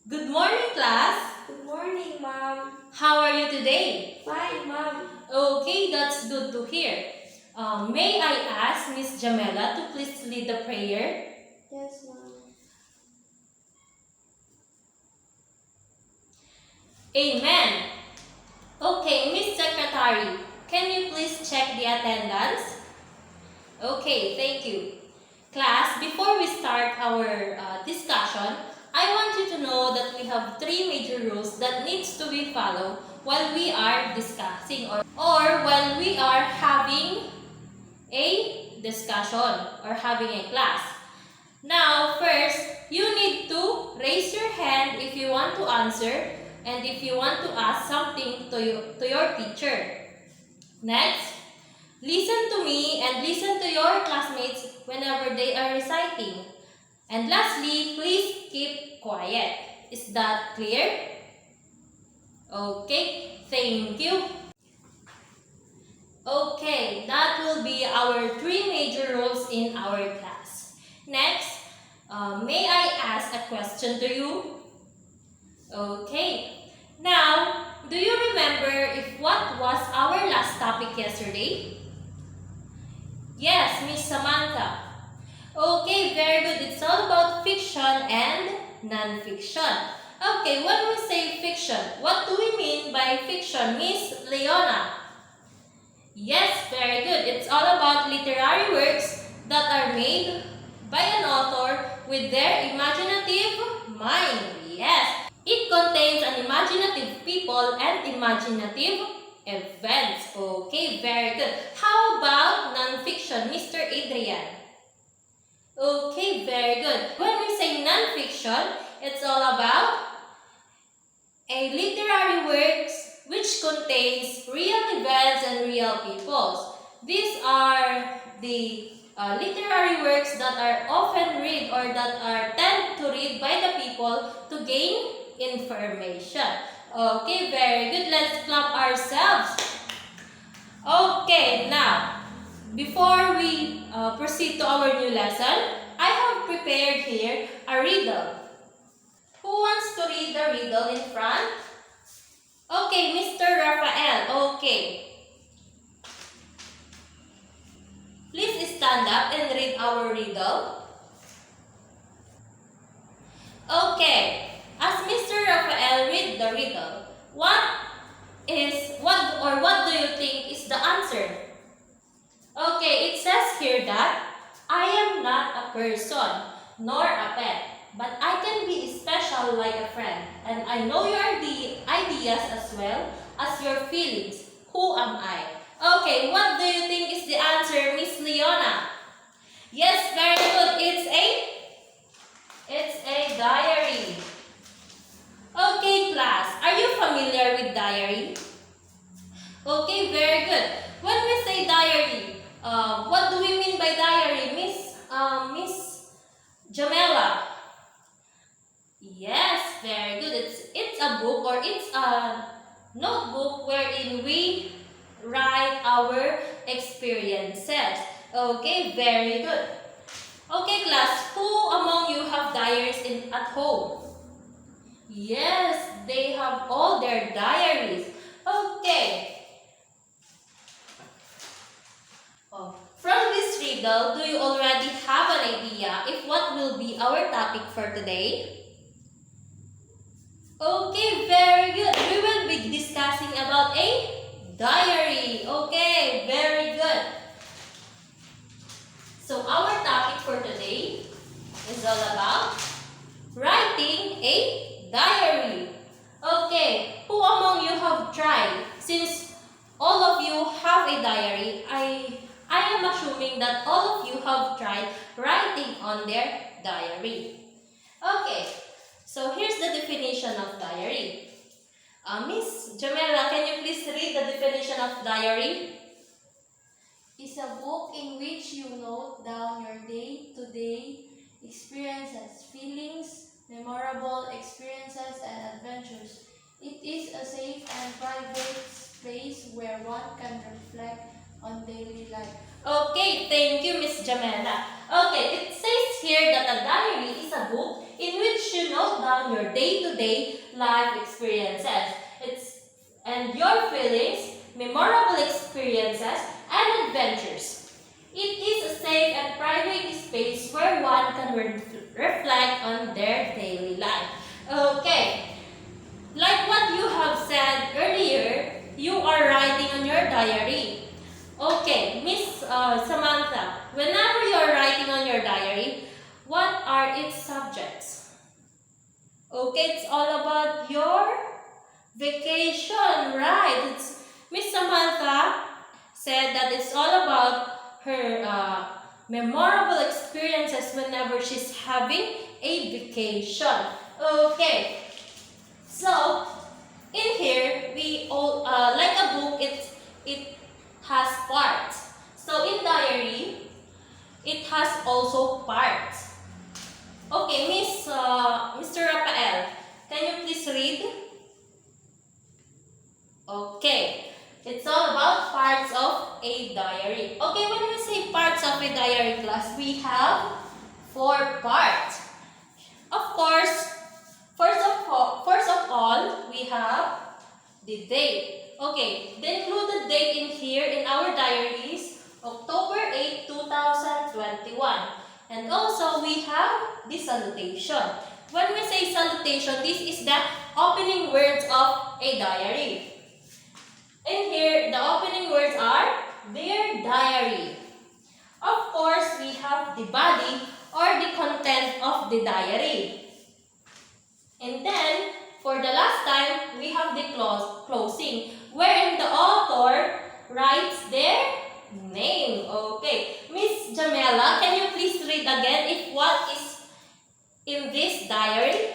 Good morning, class. Good morning, Mom. How are you today? Fine, Mom. Okay, that's good to hear. May I ask Miss Jamela to please lead the prayer? Yes, Mom. Amen. Okay, Miss Secretary, can you please check the attendance? Okay, thank you. Class, before we start our discussion, I want you to know that we have three major rules that needs to be followed while we are discussing or while we are having a discussion or having a class. Now, first, you need to raise your hand if you want to answer and if you want to ask something to your teacher. Next, listen to me and listen to your classmates whenever they are reciting. And lastly, please keep quiet. Is that clear? Okay, thank you. Okay, that will be our three major rules in our class. Next, may I ask a question to you? Okay. Now, do you remember if what was our last topic yesterday? Yes, Miss Samantha. Okay, very good. It's all about fiction and non-fiction. Okay, when we say fiction, what do we mean by fiction, Miss Leona? Yes, very good. It's all about literary works that are made by an author with their imaginative mind. Yes, it contains an imaginative people and imaginative events. Okay, very good. How about non-fiction, Mr. Adrian? Okay, very good. When we say non-fiction, it's all about a literary works which contains real events and real peoples. These are the literary works that are often read or that are tend to read by the people to gain information. Okay, very good. Let's clap ourselves. Okay, now, before we proceed to our new lesson, I have prepared here a riddle. Who wants to read the riddle in front? Okay, Mr. Rafael. Okay. Please stand up and read our riddle. Okay. As Mr. Rafael read the riddle, what do you think is the answer? Okay, it says here that I am not a person nor a pet, but I can be special like a friend, and I know your ideas as well as your feelings. Who am I? Okay, what do you think is the answer, Miss Leona? Yes, very good. It's a diary. Okay, class. Are you familiar with diary? Okay, very good. When we say diary, what do we mean by diary, Miss Jamela? Yes, very good. It's a book or it's a notebook wherein we write our experiences. Okay, very good. Okay, class. Who among you have diaries at home? Yes, they have all their diaries. Okay. Oh. From this riddle, do you already have an idea if what will be our topic for today? Okay, very good. We will be discussing about a diary. Okay, very good. So our topic for today is all about writing a diary. Okay, who among you have tried? Since all of you have a diary, I am assuming that all of you have tried writing on their diary. Okay, so here's the definition of diary. Miss Jamela, can you please read the definition of diary? Is a book in which you note down your day-to-day experiences, feelings, memorable experiences, and adventures. It is a safe and private space where one can reflect on daily life. Okay, thank you, Miss Jamela. Okay, it says here that a diary is a book in which you note down your day-to-day life experiences. And your feelings, memorable experiences, and adventures. It is a safe and private space where one can reflect on their daily life. Okay, like what you have said earlier, you are writing on your diary. Okay, Miss Samantha, whenever you are writing on your diary, what are its subjects? Okay, it's all about your vacation, right? Miss Samantha said that it's all about her memorable experiences whenever she's having a vacation. Okay, so in here we all like a book. It has parts. So in diary, it has also parts. Okay, Mr. Rafael, can you please read? Okay, it's all about parts of a diary. Okay, when we say parts of a diary class, we have 4 parts. Of course, first of all, we have the date. Okay, the included date in here in our diary is October 8, 2021. And also, we have the salutation. When we say salutation, this is the opening words of a diary. In here, the opening words are, Dear Diary. Of course, we have the body or the content of the diary. And then, for the last time, we have the closing, wherein the author writes their name. Okay. Miss Jamela, can you please read again if what is in this diary?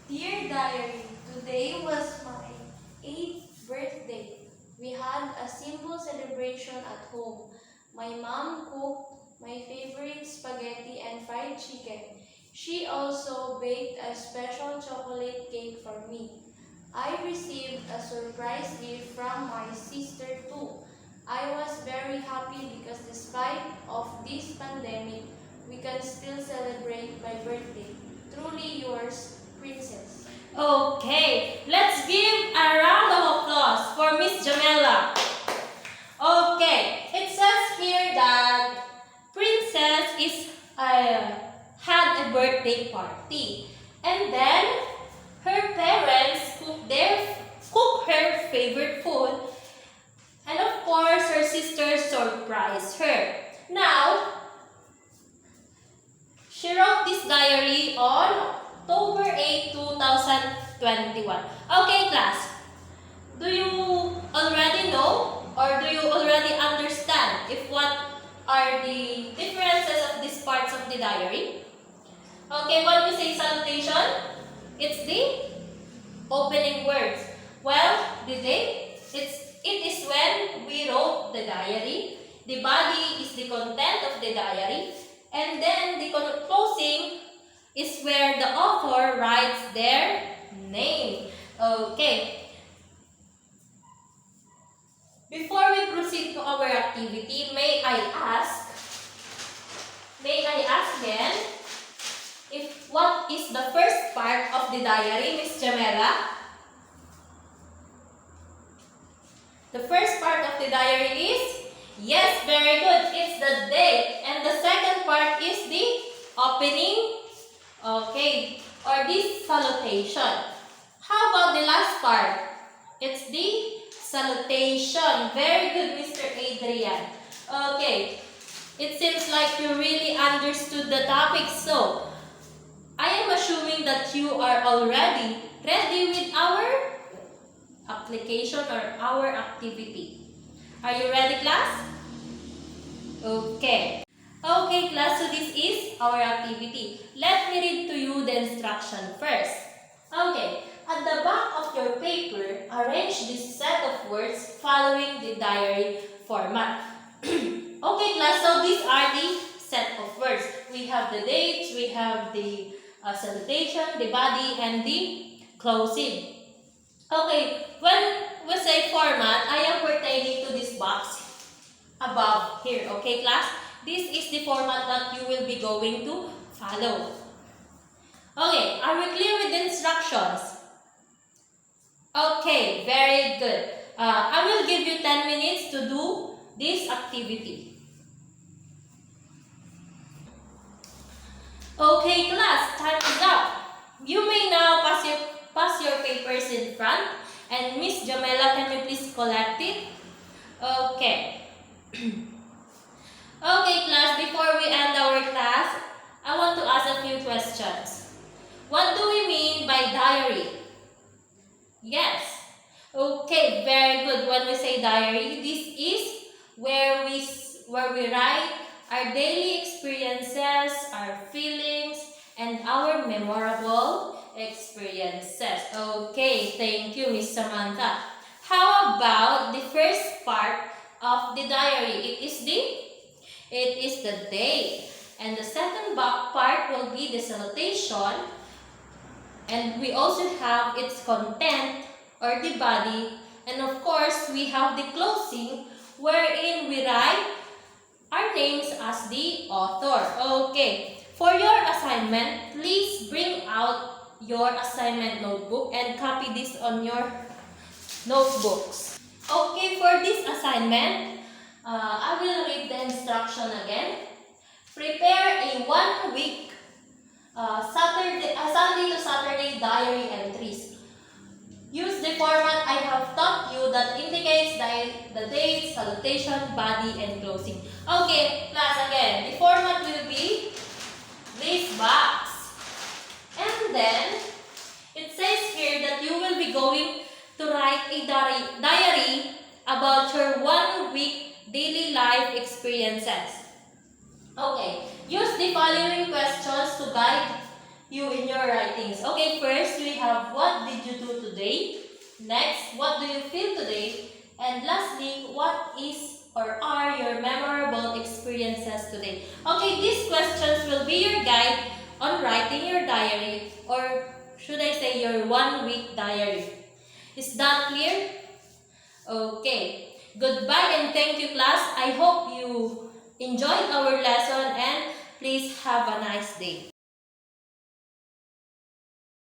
Dear Diary, today was my 8th birthday. We had a simple celebration at home. My mom cooked my favorite spaghetti and fried chicken. She also baked a special chocolate cake for me. I received a surprise gift from my sister too. I was very happy because despite of this pandemic, we can still celebrate my birthday. Truly yours, Princess. Okay, let's give a round of applause for Miss Jamela. Okay, it says here that Princess had a birthday party, and then her parents cook her favorite food, and of course her sister surprised her. Now, she wrote this diary on October 8, 2021. Okay, class. Do you already know or do you already understand if what are the differences of these parts of the diary? Okay, when we say salutation, it's the opening words. Well, the date, it is when we wrote the diary. The body is the content of the diary. And then the closing is where the author writes their name. Okay. Before we proceed to our activity, may I ask again, if what is the first part of the diary, Miss Jamela? The first part of the diary is? Yes, very good. It's the date. And the second part is the opening, okay, or this salutation. How about the last part? It's the salutation. Very good, Mr. Adrian. Okay, it seems like you really understood the topic. So, I am assuming that you are already ready with our application or our activity. Are you ready, class? Okay. Okay, class, so this is our activity. Let me read to you the instruction first. Okay, at the back of your paper, arrange this set of words following the diary format. Okay, class, so these are the set of words. We have the dates, we have the salutation, the body, and the closing. Okay, when we say format, I am pertaining to this box. above here. Okay, class? This is the format that you will be going to follow. Okay, are we clear with the instructions? Okay, very good. I will give you 10 minutes to do this activity. Okay, class, time is up. You may now pass your papers in front. And Miss Jamela, can you please collect it? Okay. Okay, class, before we end our class, I want to ask a few questions. What do we mean by diary? Yes. Okay, very good. When we say diary, this is where we write our daily experiences, our feelings, and our memorable experiences. Okay, thank you, Miss Samantha. How about the first part of the diary? It is the date. And the second part will be the salutation. And we also have its content or the body. And of course, we have the closing wherein we write our names as the author. Okay. For your assignment, please bring out your assignment notebook and copy this on your notebooks. Okay, for this assignment, I will read the instruction again. Prepare a 1 week Sunday to Saturday diary entries. Use the format I have taught you that indicates the date, salutation, body, and closing. Okay, class, again, the format will be this box. And then, it says here that you will be going to write a diary about your 1 week daily life experiences. Okay, use the following questions to guide you in your writings. Okay, first we have what did you do today? Next, what do you feel today? And lastly, what is or are your memorable experiences today? Okay, these questions will be your guide on writing your diary, or should I say your 1 week diary. Is that clear? Okay. Goodbye and thank you, class. I hope you enjoyed our lesson and please have a nice day.